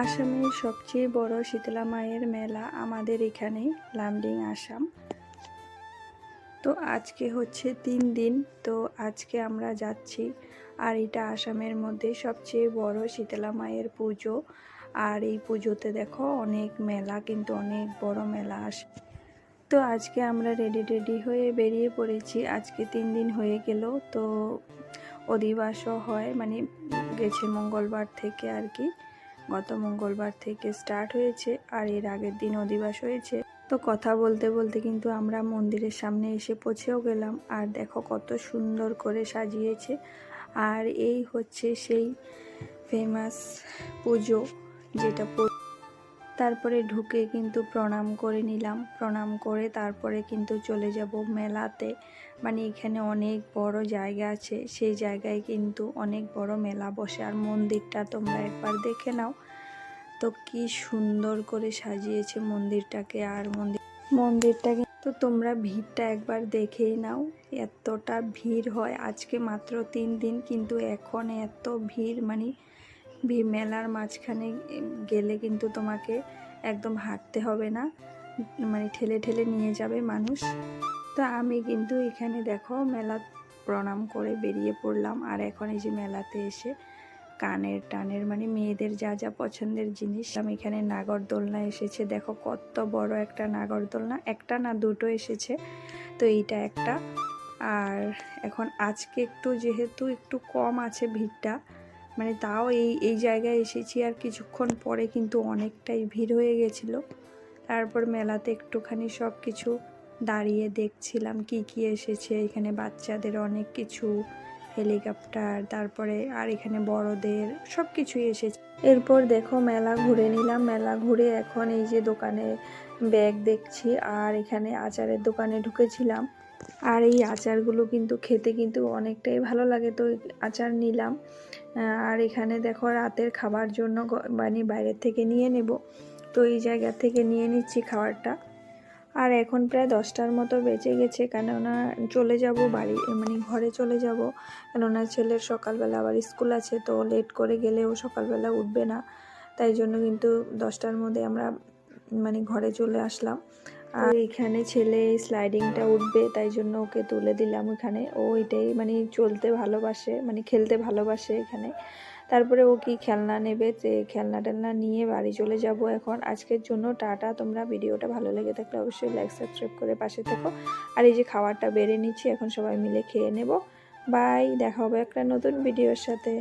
আসামের সবচেয়ে বড় শীতলা মায়ের মেলা আমাদের এখানে লামডিং আসাম। তো আজকে হচ্ছে 3 দিন। তো আজকে আমরা যাচ্ছি, আর এটা আসামের মধ্যে সবচেয়ে বড় শীতলা মায়ের পুজো। আর এই পুজোতে দেখো অনেক মেলা, কিন্তু অনেক বড় মেলা আসে। তো আজকে আমরা রেডি হয়ে বেরিয়ে পড়েছি। আজকে 3 দিন হয়ে গেল। তো অধিবাসও হয়, মানে গেছে মঙ্গলবার থেকে আর কি, গত মঙ্গলবার থেকে স্টার্ট হয়েছে, আর এর আগের দিন অধিবাস হয়েছে। তো কথা বলতে বলতে কিন্তু আমরা মন্দিরের সামনে এসে পৌঁছেও গেলাম। আর দেখো কত সুন্দর করে সাজিয়েছে। আর এই হচ্ছে সেই ফেমাস পুজো, যেটা তারপরে ঢুকে কিন্তু প্রণাম করে নিলাম। প্রণাম করে তারপরে কিন্তু চলে যাব মেলাতে। মানে এখানে অনেক বড় জায়গা আছে, সেই জায়গায় কিন্তু অনেক বড় মেলা বসে। আর মন্দিরটা তোমরা একবার দেখে নাও, তো কি সুন্দর করে সাজিয়েছে মন্দিরটাকে। আর মন্দিরটা কিন্তু তোমরা ভিড়টা একবার দেখেই নাও, এতটা ভিড় হয়। আজকে মাত্র 3 দিন, কিন্তু এখন এত ভিড়, মানে মেলার মাঝখানে গেলে কিন্তু তোমাকে একদম হাঁটতে হবে না, মানে ঠেলে ঠেলে নিয়ে যাবে মানুষ। তো আমি কিন্তু এখানে দেখো মেলা প্রণাম করে বেরিয়ে পড়লাম। আর এখন এই যে মেলাতে এসে কানের টানের, মানে মেয়েদের যা যা পছন্দের জিনিস, আমি এখানে নাগরদোলনা এসেছে। দেখো কত বড় একটা নাগরদোলনা, একটা না দুটো এসেছে। তো এইটা একটা। আর এখন আজকে একটু যেহেতু একটু কম আছে ভিড়টা, মানে তাও এই জায়গায় এসেছি, আর কিছুক্ষণ পরে কিন্তু অনেকটাই ভিড় হয়ে গেছিলো। তারপর মেলাতে একটুখানি সব কিছু দাঁড়িয়ে দেখছিলাম কি কি এসেছে। এখানে বাচ্চাদের অনেক কিছু, হেলিকপ্টার, তারপরে আর এখানে বড়দের সব কিছুই এসেছে। এরপর দেখো মেলা ঘুরে নিলাম। মেলা ঘুরে এখন এই যে দোকানে ব্যাগ দেখছি, আর এখানে আচারের দোকানে ঢুকেছিলাম। আর এই আচারগুলো কিন্তু খেতে কিন্তু অনেকটাই ভালো লাগে, তো আচার নিলাম। আর এখানে দেখো রাতের খাবার জন্য মানে বাইরের থেকে নিয়ে নেব, তো এই জায়গা থেকে নিয়ে নিচ্ছি খাবারটা। আর এখন প্রায় 10টার মতো বেজে গেছে, কেননা চলে যাব বাড়ি, মানে ঘরে চলে যাব, কেননা ছেলের সকালবেলা আবার স্কুল আছে। তো লেট করে গেলেও সকালবেলা উঠবে না, তাই জন্য কিন্তু 10টার মধ্যে আমরা মানে ঘরে চলে আসলাম। আর এখানে ছেলে স্লাইডিংটা উঠবে, তাই জন্য ওকে তুলে দিলাম এখানে। ও এটাই মানে চলতে ভালোবাসে, মানে খেলতে ভালোবাসে এখানে। তারপরে ও কি খেলনা নেবে, যে খেলনা টেলনা নিয়ে বাড়ি চলে যাব এখন। আজকের জন্য টাটা। তোমরা ভিডিওটা ভালো লেগে থাকলে অবশ্যই লাইক সাবস্ক্রাইব করে পাশে থেকো। আর এই যে খাবারটা বেড়ে নিচ্ছি, এখন সবাই মিলে খেয়ে নেব। বাই, দেখা হবে একটা নতুন ভিডিওর সাথে।